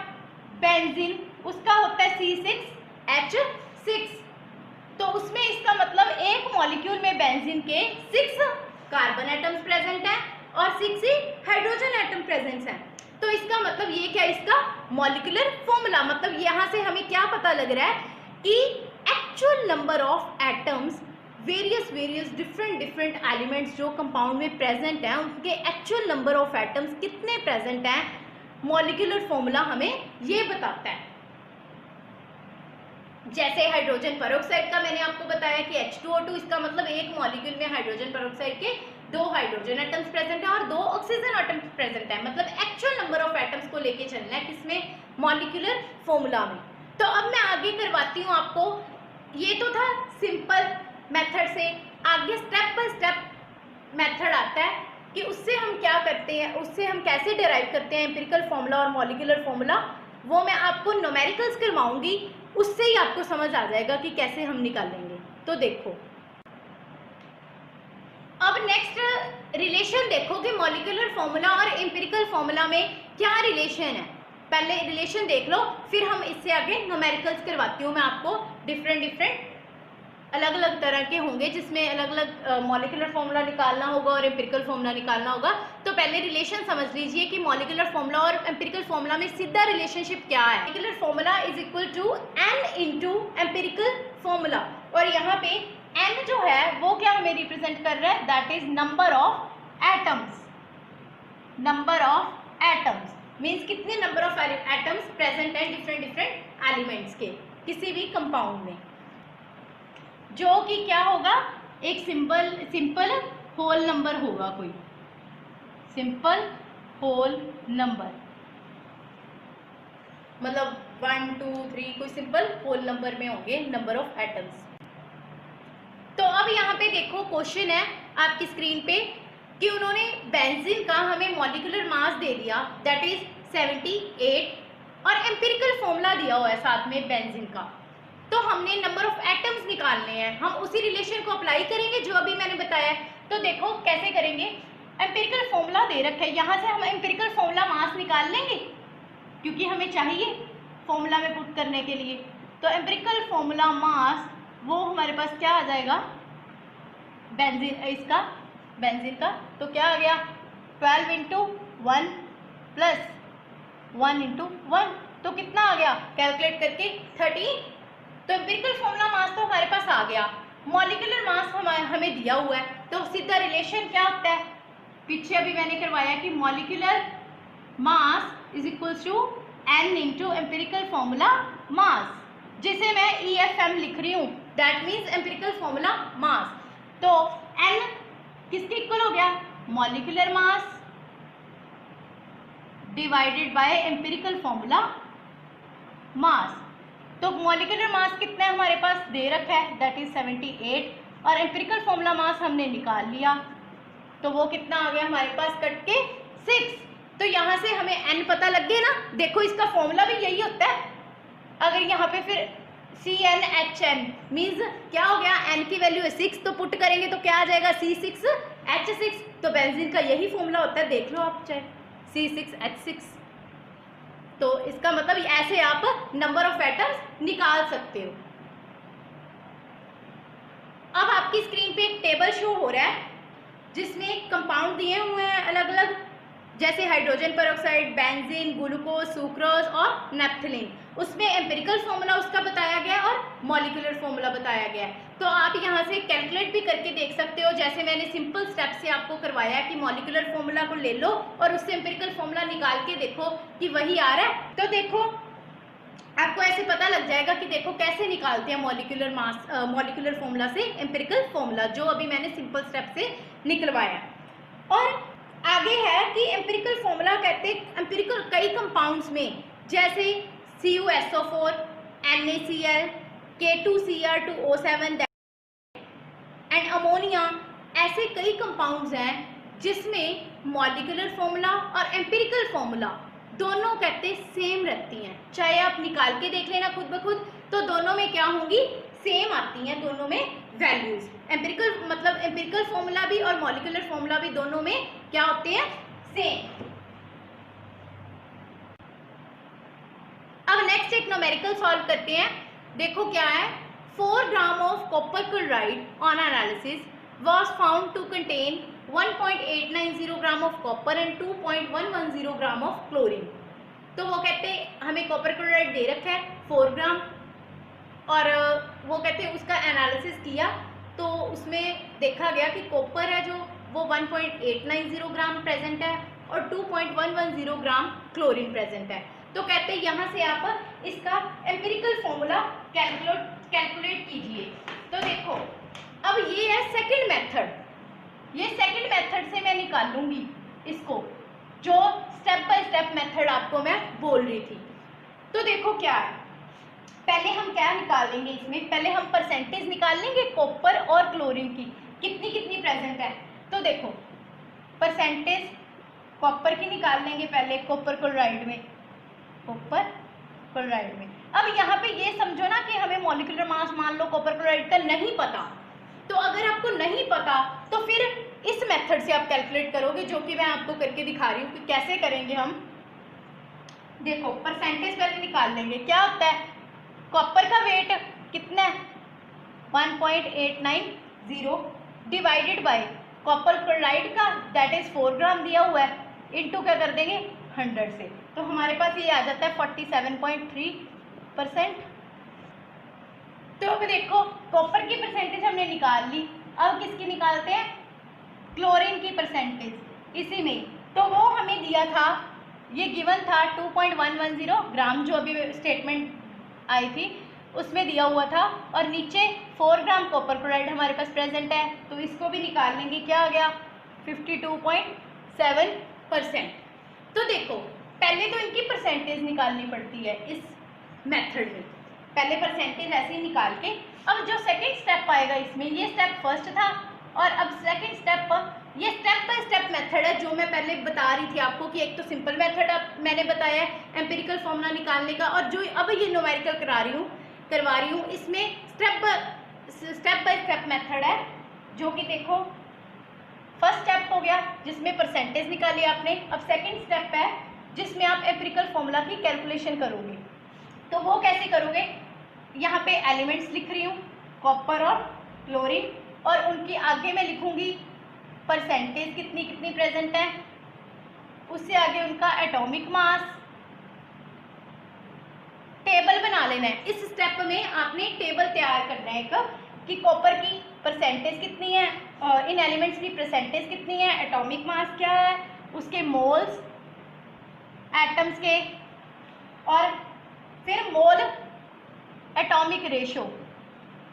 बेंजीन, उसका होता है C6H6, तो उसमें इसका मतलब एक मॉलिक्यूल में बेंजीन के 6 कार्बन एटम्स प्रेजेंट हैं और 6 ही हाइड्रोजन एटम प्रेजेंट हैं। तो इसका मतलब ये क्या, इसका मॉलिक्यूलर फॉर्मूला, मतलब यहाँ से हमें क्या पता लग रहा है कि actual number of atoms various different elements जो कंपाउंड में प्रेजेंट हैं उनके एक्चुअल नंबर ऑफ एटम्स कितने प्रेजेंट हैं, मॉलिक्यूलर फॉर्मूला हमें ये बताता है। जैसे हाइड्रोजन पेरोक्साइड का मैंने आपको बताया कि H2O2, इसका मतलब एक मॉलिक्यूल में हाइड्रोजन पेरोक्साइड के 2 हाइड्रोजन एटम्स प्रेजेंट हैं और 2 ऑक्सीजन एटम्स प्रेजेंट हैं, मतलब एक्चुअल नंबर ऑफ एटम्स को लेके चलना है किसमें, मॉलिक्यूलर फॉर्मूला में। तो अब मैं आगे करवाती हूँ आपको, ये तो था सिंपल मेथड से, आगे स्टेप बाय स्टेप मेथड आता है कि उससे हम क्या करते हैं, उससे हम कैसे डिराइव करते हैं एम्पिरिकल फॉर्मूला और मॉलिक्यूलर फॉर्मूला, वो मैं आपको न्यूमेरिकल्स करवाऊंगी, उससे ही आपको समझ आ जाएगा कि कैसे हम निकालेंगे। तो देखो अब नेक्स्ट रिलेशन देखो कि मॉलिक्यूलर फॉर्मूला और एम्पिरिकल फॉर्मूला में क्या रिलेशन है। पहले रिलेशन देख लो, फिर हम इससे आगे न्यूमेरिकल्स करवाती हूँ मैं आपको। डिफरेंट अलग अलग तरह के होंगे जिसमें अलग अलग मॉलिक्यूलर फॉर्मूला निकालना होगा और एम्पिरिकल फॉर्मूला निकालना होगा। तो पहले रिलेशन समझ लीजिए कि मॉलिक्यूलर फॉर्मूला और एम्पिरिकल फॉर्मूला में सीधा रिलेशनशिप क्या है। Molecular formula is equal to n into empirical formula, और यहाँ पे n जो है वो क्या हमें रिप्रेजेंट कर रहा है, that is number of atoms. Number of atoms means कितने नंबर ऑफ एटम्स प्रेजेंट है डिफरेंट एलिमेंट्स के किसी भी कंपाउंड में, जो कि क्या होगा, एक सिंपल होल नंबर होगा, कोई सिंपल होल नंबर, मतलब 1 2 3 कोई सिंपल होल नंबर में होंगे नंबर ऑफ एटम्स। तो अब यहाँ पे देखो क्वेश्चन है आपकी स्क्रीन पे कि उन्होंने बेंजीन का हमें मॉलिक्यूलर मास दे दिया दैट इज 78 और एम्पिरिकल फॉर्मूला दिया हुआ है साथ में बेंजीन का। तो हमने नंबर ऑफ एटम्स निकालने हैं, हम उसी रिलेशन को अप्लाई करेंगे जो अभी मैंने बताया है। तो देखो कैसे करेंगे, एम्पिरिकल फॉर्मूला दे रखा है, यहाँ से हम एम्पिरिकल फॉर्मूला मास निकाल लेंगे क्योंकि हमें चाहिए फॉर्मूला में पुट करने के लिए। तो एम्पिरिकल फॉर्मूला मास वो हमारे पास क्या आ जाएगा, बेंजीन का तो क्या आ गया 12 इंटू 1 प्लस 1 इंटू 1, तो कितना आ गया कैलकुलेट करके 13। तो एम्पिरिकल फॉर्मूला मास तो हमारे पास आ गया, मॉलिक्यूलर मास हमें दिया हुआ है, तो सीधा रिलेशन क्या होता है, पीछे अभी मैंने करवाया कि molecular mass is equals to n into empirical formula mass, जिसे मैं EFM लिख रही हूँ, that means empirical formula mass. तो n किसके इक्वल हो गया, molecular mass divided by empirical formula mass. तो मॉलिक्यूलर मास कितना है हमारे पास दे रखा है दैट इज 78 और एम्पिरिकल फॉर्मूला मास हमने निकाल लिया, तो वो कितना आ गया हमारे पास कट के 6। तो यहाँ से हमें n पता लग गया ना, देखो इसका फॉर्मूला भी यही होता है। अगर यहाँ पे फिर CnHn मीन्स क्या हो गया, n की वैल्यू है 6, तो पुट करेंगे तो क्या आ जाएगा C6H6, तो बेंजीन का यही फॉर्मूला होता है, देख लो आप चाहे C6H6। तो इसका मतलब ऐसे आप नंबर ऑफ एटम्स निकाल सकते हो। अब आपकी स्क्रीन पे एक टेबल शो हो रहा है जिसमें कंपाउंड दिए हुए हैं अलग अलग, जैसे hydrogen peroxide, benzene, glucose, sucrose और नेप्थलीन। उसमें एम्पिरिकल फॉर्मूला उसका बताया गया है और मॉलिक्यूलर फॉर्मूला बताया गया है। तो आप यहाँ से कैलकुलेट भी करके देख सकते हो, जैसे मैंने सिंपल स्टेप से आपको करवाया कि मॉलिक्यूलर फॉर्मूला को ले लो और उससे एम्पिरिकल फॉर्मूला निकाल के देखो कि वही आ रहा है। तो देखो आपको ऐसे पता लग जाएगा कि देखो कैसे निकालते हैं मॉलिक्यूलर फॉर्मूला से एम्पिरिकल फॉर्मूला, जो अभी मैंने सिंपल स्टेप से निकलवाया। और आगे है कि एम्पिरिकल फॉर्मूला कहते हैं एम्पिरिकल कई कंपाउंड्स में, जैसे CuSO4, NaCl, K2Cr2O7 and ammonia, ऐसे कई कंपाउंड्स हैं जिसमें मॉलिक्यूलर फॉर्मूला और एम्पिरिकल फॉर्मूला दोनों कहते सेम रहती हैं। चाहे आप निकाल के देख लेना खुद ब खुद, तो दोनों में क्या होंगी, सेम आती हैं दोनों में वैल्यूज। एम्पिरिकल मतलब एम्पिरिकल फॉर्मूला भी और मॉलिक्यूलर फॉर्मूला भी दोनों में क्या होते हैं, सेम। अब नेक्स्ट एक न्यूमेरिकल सॉल्व करते हैं। देखो क्या है, 4 gram of copper chloride on analysis was found to contain 1.890 gram of copper and 2.110 gram of chlorine. तो वो कहते हैं हमें कॉपर क्लोराइड दे रखा है 4 ग्राम, और वो कहते हैं उसका एनालिसिस किया तो उसमें देखा गया कि कॉपर है जो वो 1.890 ग्राम प्रेजेंट है और 2.110 ग्राम क्लोरीन प्रेजेंट है। तो कहते हैं यहाँ से आप इसका एम्पिरिकल फॉर्मूला कैलकुलेट कीजिए। तो देखो अब ये है सेकंड मेथड, ये सेकंड मेथड से मैं निकालूंगी इसको, जो स्टेप बाय स्टेप मेथड आपको मैं बोल रही थी। तो देखो क्या है, पहले हम क्या निकालेंगे इसमें, पहले हम परसेंटेज निकाल लेंगे कॉपर और क्लोरीन की, कितनी कितनी प्रेजेंट है। तो देखो परसेंटेज कॉपर की निकाल लेंगे पहले, कॉपर क्लोराइड में, कॉपर क्लोराइड में। अब यहाँ पे ये समझो ना कि हमें मॉलिक्यूलर मास मान लो कॉपर क्लोराइड का नहीं पता, तो अगर आपको नहीं पता तो फिर इस मेथड से आप कैलकुलेट करोगे, जो कि मैं आपको करके दिखा रही हूँ कि कैसे करेंगे हम। देखो परसेंटेज पहले निकाल लेंगे। क्या होता है, कॉपर का वेट कितना है 1.890 डिवाइडेड बाय कॉपर क्लोराइड का दैट इज 4 ग्राम दिया हुआ है, इनटू क्या कर देंगे 100 से, तो हमारे पास ये आ जाता है 47.3%। तो अब देखो कॉपर की परसेंटेज हमने निकाल ली, अब किसकी निकालते हैं, क्लोरीन की परसेंटेज इसी में। तो वो हमें दिया था, ये गिवन था 2.110 ग्राम, जो अभी स्टेटमेंट आई थी उसमें दिया हुआ था, और नीचे 4 ग्राम कॉपर क्लोराइड हमारे पास प्रेजेंट है, तो इसको भी निकाल लेंगे। क्या आ गया 52.7%। तो देखो पहले तो इनकी परसेंटेज निकालनी पड़ती है इस मेथड में, पहले परसेंटेज ऐसे ही निकाल के। अब जो सेकंड स्टेप आएगा इसमें, ये स्टेप फर्स्ट था और अब सेकंड स्टेप, ये स्टेप बाय स्टेप मेथड है जो मैं पहले बता रही थी आपको कि एक तो सिंपल मेथड मैंने बताया एम्पिरिकल फॉर्मूला निकालने का, और जो अब ये न्यूमेरिकल करवा रही हूँ इसमें स्टेप बाय स्टेप मेथड है, जो कि देखो फर्स्ट स्टेप हो गया जिसमें परसेंटेज निकाली आपने, अब सेकंड स्टेप है जिसमें आप एम्पिरिकल फॉर्मूला की कैलकुलेशन करोगे। तो वो कैसे करोगे, यहाँ पे एलिमेंट्स लिख रही हूँ कॉपर और क्लोरीन, और उनकी आगे मैं लिखूंगी परसेंटेज कितनी कितनी प्रेजेंट है, उससे आगे उनका एटॉमिक मास, टेबल बना लेना है। इस स्टेप में आपने टेबल तैयार करना है एक, कि कॉपर की परसेंटेज कितनी है, इन एलिमेंट्स की परसेंटेज कितनी है, एटॉमिक मास क्या है, उसके मोल्स एटम्स के, और फिर मोल एटॉमिक रेशो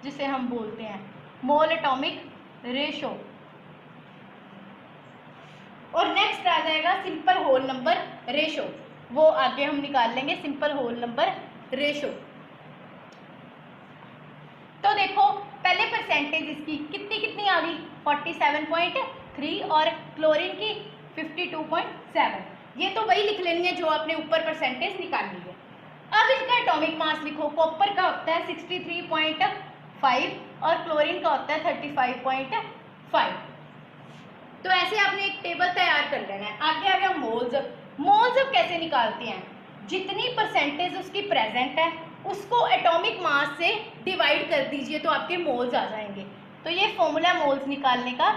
जिसे हम बोलते हैं मोल एटॉमिक रेशो, और नेक्स्ट आ जाएगा सिंपल होल नंबर रेशो, वो आगे हम निकाल लेंगे सिंपल होल नंबर रेशो। तो देखो पहले परसेंटेज इसकी कितनी कितनी आ गई 47.3 और क्लोरीन की 52.7, ये तो वही लिख लेनी है जो आपने ऊपर परसेंटेज निकाली है। अब इनका एटॉमिक मास लिखो, कॉपर का होता है 63.5 और क्लोरीन का होता है 35.5। तो ऐसे आपने एक टेबल तैयार कर लेना है। आगे आ गया मोल्स। मोल्स अब कैसे निकालते हैं, जितनी परसेंटेज उसकी प्रेजेंट है उसको एटॉमिक मास से डिवाइड कर दीजिए तो आपके मोल्स आ जाएंगे। तो ये फॉर्मूला मोल्स निकालने का,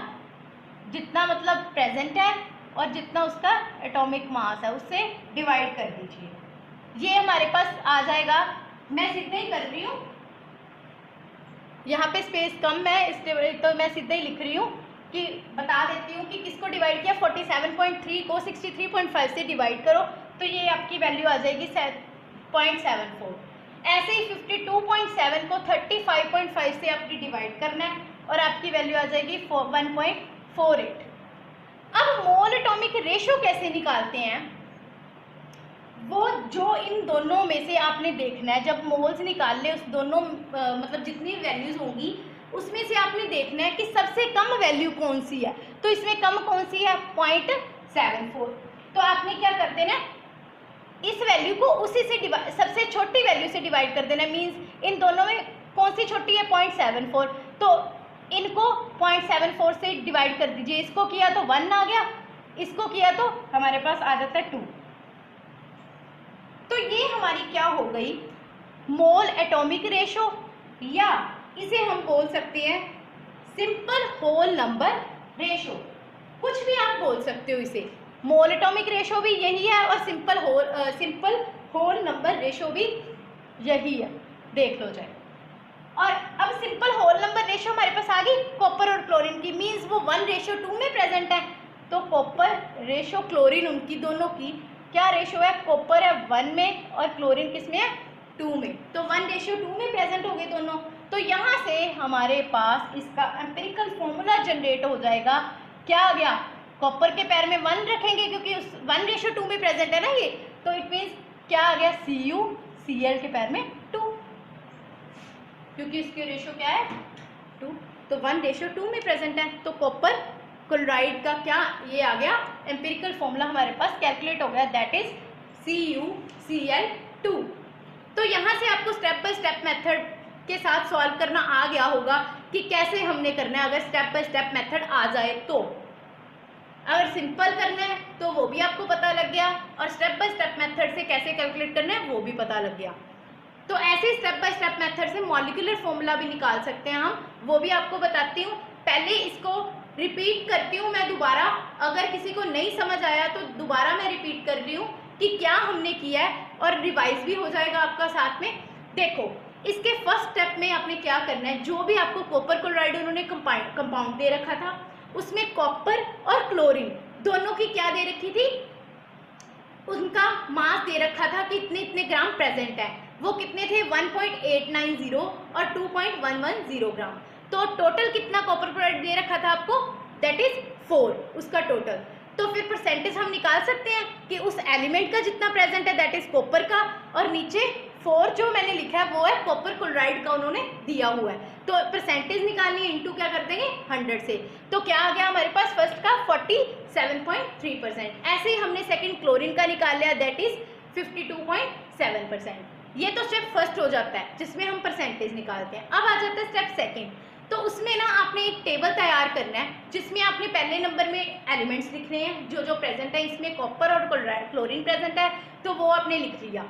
जितना मतलब प्रेजेंट है और जितना उसका एटॉमिक मास है उससे डिवाइड कर दीजिए, ये हमारे पास आ जाएगा। मैं सीधे ही कर रही हूँ, यहाँ पे स्पेस कम है इसलिए तो मैं सीधे ही लिख रही हूँ कि बता देती हूँ कि किसको डिवाइड किया, 47.3 को 63.5 से डिवाइड करो तो ये आपकी वैल्यू आ जाएगी 0.74। ऐसे ही 52.7 को 35.5 से आपकी डिवाइड करना है और आपकी वैल्यू आ जाएगी 1.48। अब मोल एटॉमिक रेशो कैसे निकालते हैं, वो जो इन दोनों में से आपने देखना है, जब मोल्स निकाल ले उस दोनों मतलब जितनी वैल्यूज होंगी उसमें से आपने देखना है कि सबसे कम वैल्यू कौन सी है। तो इसमें कम कौन सी है 0.74। तो आपने क्या कर देना, इस वैल्यू को उसी से सबसे छोटी वैल्यू से डिवाइड कर देना। मींस इन दोनों में कौन सी छोटी है 0.74, तो इनको 0.74 से डिवाइड कर दीजिए। इसको किया तो 1 आ गया, इसको किया तो हमारे पास आ जाता है 2। तो ये हमारी क्या हो गई मोल एटॉमिक रेशो, या इसे हम बोल सकते हैं सिंपल होल नंबर रेशो, कुछ भी आप बोल सकते हो इसे। मोल एटॉमिक रेशो भी यही है और सिंपल होल नंबर रेशो भी यही है, देख लो जाए। और अब सिंपल होल नंबर रेशो हमारे पास आ गई कॉपर और क्लोरीन की, मींस वो 1:2 में प्रेजेंट है। तो कॉपर रेशो क्लोरीन उनकी दोनों की क्या रेशो है, कॉपर है 1 में और क्लोरीन किस में है 2 में, तो 1:2 में प्रेजेंट हो गए दोनों। तो यहाँ से हमारे पास इसका एम्पिरिकल फॉर्मूला जनरेट हो जाएगा। क्या आ गया, कॉपर के पैर में 1 रखेंगे क्योंकि उस 1:2 में प्रेजेंट है ना ये, तो इट मीन्स क्या आ गया Cu, Cl के पैर में 2, क्योंकि इसके रेशो क्या है 2, तो 1:2 में प्रेजेंट है। तो कॉपर क्लोराइड का क्या ये आ गया एम्पिरिकल फॉर्मूला हमारे पास कैलकुलेट हो गया, दैट इज CuCl2। तो यहाँ से आपको स्टेप बाय स्टेप मेथड के साथ सॉल्व करना आ गया होगा कि कैसे हमने करना है अगर स्टेप बाय स्टेप मेथड आ जाए तो। अगर सिंपल करना है तो वो भी आपको पता लग गया, और स्टेप बाय स्टेप मेथड से कैसे कैलकुलेट करना है वो भी पता लग गया। तो ऐसे स्टेप बाय स्टेप मेथड से मॉलिक्यूलर फॉर्मूला भी निकाल सकते हैं हम, वो भी आपको बताती हूँ। पहले इसको रिपीट करती हूँ मैं दोबारा, अगर किसी को नहीं समझ आया तो दोबारा मैं रिपीट कर रही हूँ कि क्या हमने किया है, और रिवाइज भी हो जाएगा आपका साथ में। देखो, इसके फर्स्ट स्टेप में आपने क्या करना है, जो भी आपको कॉपर क्लोराइड उन्होंने कंपाउंड दे रखा था, उसमें कॉपर और क्लोरीन दोनों की क्या दे रखी थी, उनका मास दे रखा था कि इतने इतने ग्राम प्रेजेंट है। वो कितने थे, 1.890 और 2.110 ग्राम। तो टोटल कितना कॉपर क्लोराइड दे रखा था आपको, दैट इज 4 उसका टोटल। तो फिर परसेंटेज हम निकाल सकते हैं कि उस एलिमेंट का जितना प्रेजेंट है दैट इज कॉपर का, और नीचे 4 जो मैंने लिखा है वो है कॉपर क्लोराइड का उन्होंने दिया हुआ है। तो परसेंटेज निकालनी है, इनटू क्या कर देंगे 100 से। तो क्या आ गया हमारे पास फर्स्ट का 47.3%। ऐसे ही हमने सेकंड क्लोरीन का निकाल लिया, दैट इज 52.7%। ये तो स्टेप फर्स्ट हो जाता है जिसमें हम परसेंटेज निकालते हैं। अब आ जाता है स्टेप सेकंड। तो उसमें ना आपने एक टेबल तैयार करना है जिसमें आपने पहले नंबर में एलिमेंट्स लिखने हैं जो जो प्रेजेंट है, इसमें कॉपर और क्लोरीन प्रेजेंट है तो वो आपने लिख लिया।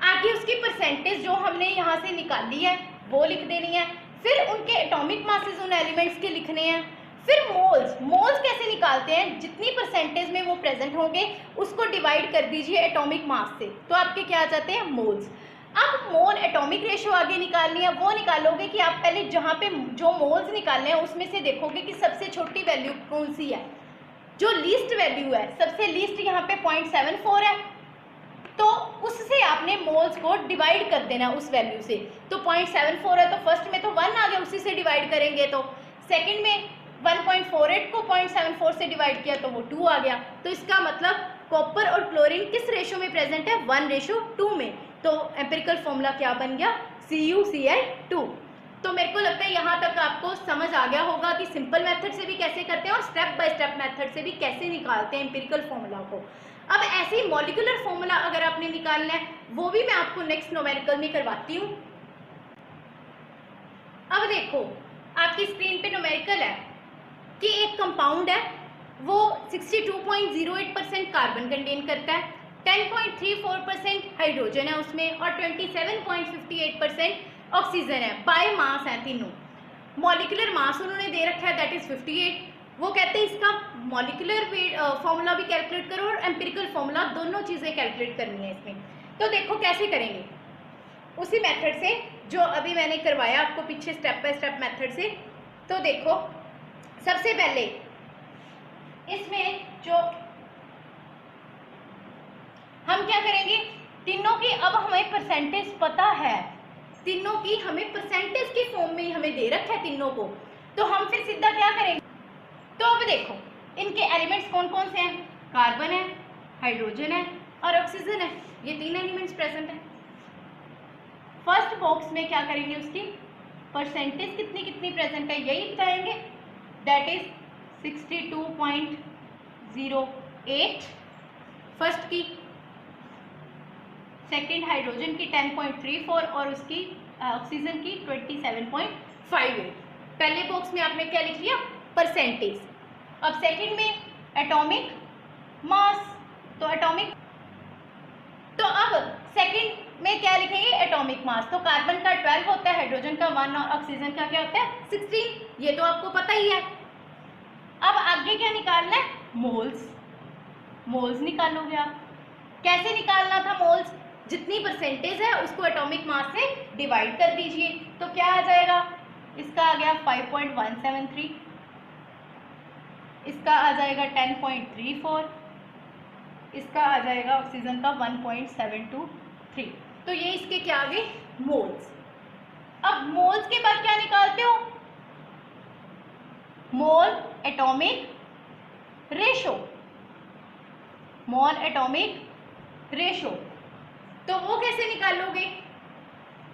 आगे उसकी परसेंटेज जो हमने यहाँ से निकाली है वो लिख देनी है। फिर उनके एटॉमिक मासेस उन एलिमेंट्स के लिखने हैं। फिर मोल्स कैसे निकालते हैं, जितनी परसेंटेज में वो प्रेजेंट होंगे उसको डिवाइड कर दीजिए एटॉमिक मास से, तो आपके क्या आ जाते हैं मोल्स। अब मोल एटॉमिक रेशियो आगे निकालनी है, वो निकालोगे कि आप पहले जहाँ पे जो मोल्स निकालने हैं उसमें से देखोगे कि सबसे छोटी वैल्यू कौन सी है, जो लीस्ट वैल्यू है, सबसे लीस्ट यहाँ पे 0.74 है, तो उससे आपने मोल्स को डिवाइड कर देना उस वैल्यू से। तो 0.74 है तो फर्स्ट में तो 1 आ गया, उसी से डिवाइड करेंगे। तो सेकंड में 1.48 को 0.74 से डिवाइड किया तो वो 2 आ गया। तो इसका मतलब कॉपर और क्लोरीन किस रेशो में प्रेजेंट है, 1:2 में। तो एम्पिरिकल फॉर्मूला क्या बन गया, CuCl2। तो मेरे को लगता है यहाँ तक आपको समझ आ गया होगा कि सिंपल मेथड से भी कैसे करते हैं और स्टेप बाय स्टेप मेथड से भी कैसे निकालते हैं एम्पिरिकल फॉर्मूला को। अब ऐसे ही मॉलिक्यूलर फॉर्मूला अगर आपने निकालना है वो भी मैं आपको नेक्स्ट न्यूमेरिकल में करवाती हूँ। अब देखो आपकी स्क्रीन पे न्यूमेरिकल है कि एक कंपाउंड है वो 62.08% कार्बन कंटेन करता है, 10.34% हाइड्रोजन है उसमें, और 27.58% ऑक्सीजन है। बाय मास है तीनों। मॉलिक्यूलर मास उन्होंने दे रखा है दैट इज 58। वो कहते हैं इसका मॉलिक्यूलर फॉर्मूला भी कैलकुलेट करो और एम्पिरिकल फॉर्मूला, दोनों चीज़ें कैलकुलेट करनी है इसमें। तो देखो कैसे करेंगे, उसी मेथड से जो अभी मैंने करवाया आपको पीछे स्टेप बाय स्टेप मेथड से। तो देखो सबसे पहले इसमें जो हम क्या करेंगे, तीनों की अब हमें परसेंटेज पता है, तीनों की हमें परसेंटेज की फॉर्म में ही हमें दे रखा है तीनों को। तो हम फिर सीधा क्या करेंगे, तो अब देखो इनके एलिमेंट्स कौन कौन से हैं, कार्बन है, हाइड्रोजन है और ऑक्सीजन है, ये 3 एलिमेंट्स प्रेजेंट हैं। फर्स्ट बॉक्स में क्या करेंगे, उसकी परसेंटेज कितनी कितनी प्रेजेंट है यही बताएंगे, दैट इज 62.08 फर्स्ट की, सेकंड हाइड्रोजन की 10.34 और उसकी ऑक्सीजन की 27.58। पहले बॉक्स में आपने क्या लिख लिया, परसेंटेज। अब सेकंड में एटॉमिक मास, तो एटॉमिक, तो अब सेकंड में क्या लिखेंगे, एटॉमिक मास। तो कार्बन का 12 होता है, हाइड्रोजन का 1 और ऑक्सीजन का क्या होता है 16, ये तो आपको पता ही है। अब आगे क्या निकालना है, मोल्स निकालोगे आप। कैसे निकालना था मोल्स, जितनी परसेंटेज है उसको एटॉमिक मास से डिवाइड कर दीजिए। तो क्या आ जाएगा, इसका आ गया 5.173, इसका आ जाएगा 10.34, इसका आ जाएगा ऑक्सीजन का 1.723। तो ये इसके क्या आ गए, मोल्स। अब मोल्स के बाद क्या निकालते हो, मोल एटॉमिक रेशो। तो वो कैसे निकालोगे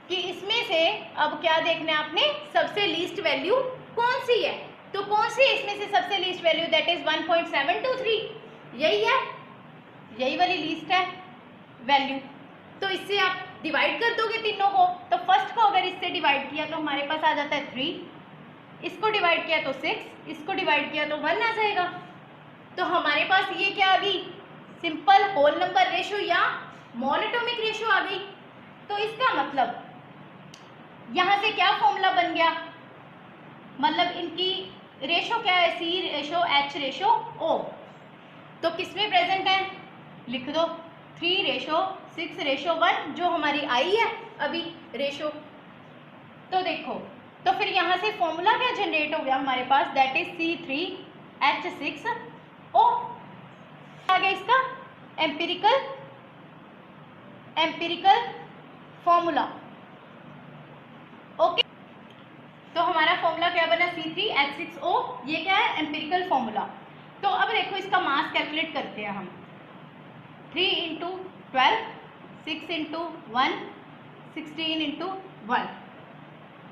कि इसमें से अब क्या देखना है आपने, सबसे लीस्ट वैल्यू कौन सी है। तो कौन सी है इसमें से सबसे लीस्ट वैल्यू, दैट इज 1.723, यही है, यही वाली लीस्ट है वैल्यू। तो इससे आप डिवाइड कर दोगे तीनों को। तो फर्स्ट को अगर इससे डिवाइड किया तो हमारे पास आ जाता है 3, इसको डिवाइड किया तो 6, इसको डिवाइड किया तो 1 आ जाएगा। तो हमारे पास ये क्या आ गई, सिंपल होल नंबर रेशो या मोनोटोमिक रेशो आ गई। तो इसका मतलब यहां से क्या फॉर्मूला बन गया, मतलब इनकी रेशो क्या है, सी रेशो एच रेशो ओ। तो किसमें प्रेजेंट है, लिख दो 3:6:1 जो हमारी आई है अभी रेशो। तो देखो, तो फिर यहां से फॉर्मूला क्या जनरेट हो गया हमारे पास, दैट इज C3H6O। आ गया इसका एम्पिरिकल फॉर्मूला। ओके, तो हमारा फॉर्मूला क्या बना, C3H6O, ये क्या है, एम्पिरिकल फॉर्मूला। तो अब देखो इसका मास कैलकुलेट करते हैं हम, 3 × 12, 6 × 1, 16 × 1।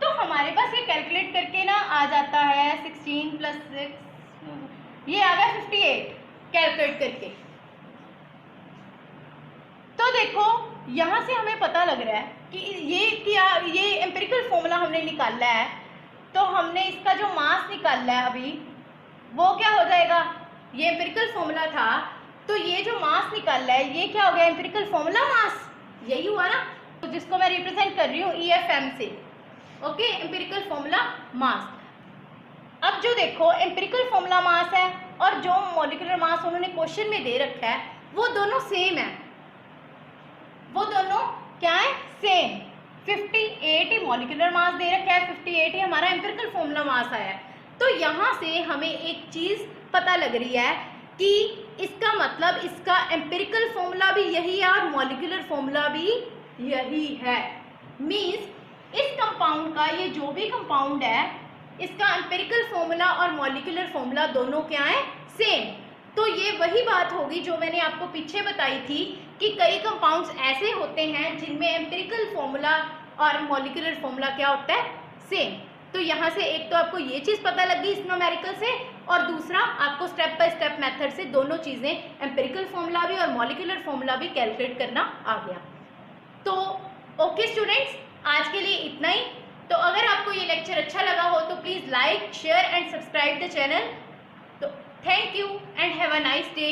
तो हमारे पास ये कैलकुलेट करके ना आ जाता है 16 + 6, ये आ गया 58 कैलकुलेट करके। तो देखो यहां से हमें पता लग रहा है कि ये एम्पिरिकल फॉर्मूला हमने निकाला है, तो हमने इसका जो मास निकाला है अभी वो क्या हो जाएगा, ये एम्पिरिकल फॉर्मूला था, तो ये जो मास निकाला है ये क्या हो गया, एम्पिरिकल फॉर्मूला मास, यही हुआ ना, तो जिसको मैं रिप्रेजेंट कर रही हूँ EFM से। ओके, एम्पिरिकल फॉर्मूला मास। अब जो देखो एम्पिरिकल फॉर्मूला मास है और जो मॉलिक्यूलर मास उन्होंने क्वेश्चन में दे रखा है वो दोनों सेम है, वो दोनों क्या है, सेम। 58 ही मॉलिक्यूलर मास दे रखा है, 58 ही हमारा एम्पिरिकल फॉर्मूला मास आया है। तो यहाँ से हमें एक चीज पता लग रही है कि इसका मतलब इसका एम्पिरिकल फॉर्मूला भी यही है और मॉलिक्यूलर फॉर्मूला भी यही है। मींस इस कंपाउंड का, ये जो भी कंपाउंड है, इसका एम्पिरिकल फॉर्मूला और मॉलिक्यूलर फॉर्मूला दोनों क्या है, सेम। तो ये वही बात होगी जो मैंने आपको पीछे बताई थी कि कई कंपाउंड्स ऐसे होते हैं जिनमें एम्पिरिकल फॉर्मूला और मॉलिक्यूलर फॉर्मूला क्या होता है, सेम। तो यहाँ से एक तो आपको ये चीज़ पता लगी इस न्यूमेरिकल से, और दूसरा आपको स्टेप बाय स्टेप मेथड से दोनों चीज़ें, एम्पिरिकल फॉर्मूला भी और मॉलिक्यूलर फॉर्मूला भी कैलकुलेट करना आ गया। तो ओके स्टूडेंट्स, आज के लिए इतना ही। तो अगर आपको ये लेक्चर अच्छा लगा हो तो please like, share and subscribe the channel. तो thank you and have a nice day.